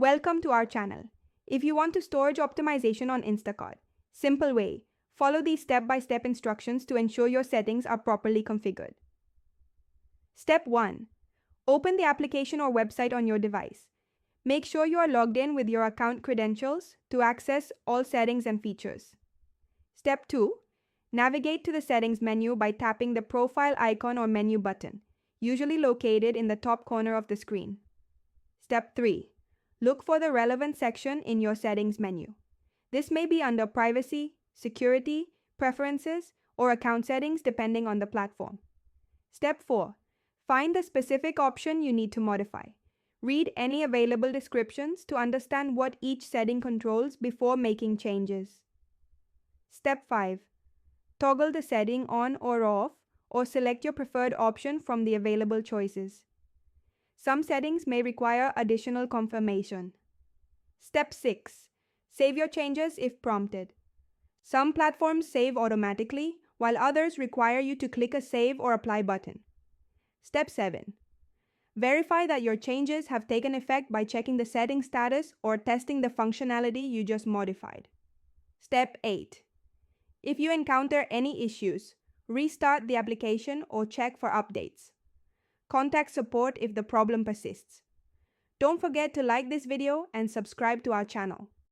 Welcome to our channel. If you want to storage optimization on Instacart, simple way, follow these step-by-step instructions to ensure your settings are properly configured. Step 1. Open the application or website on your device. Make sure you are logged in with your account credentials to access all settings and features. Step 2. Navigate to the settings menu by tapping the profile icon or menu button, usually located in the top corner of the screen. Step 3. Look for the relevant section in your settings menu. This may be under Privacy, Security, Preferences, or Account Settings depending on the platform. Step 4. Find the specific option you need to modify. Read any available descriptions to understand what each setting controls before making changes. Step 5. Toggle the setting on or off, or select your preferred option from the available choices. Some settings may require additional confirmation. Step 6. Save your changes if prompted. Some platforms save automatically, while others require you to click a Save or Apply button. Step 7. Verify that your changes have taken effect by checking the setting status or testing the functionality you just modified. Step 8. If you encounter any issues, restart the application or check for updates. Contact support if the problem persists. Don't forget to like this video and subscribe to our channel.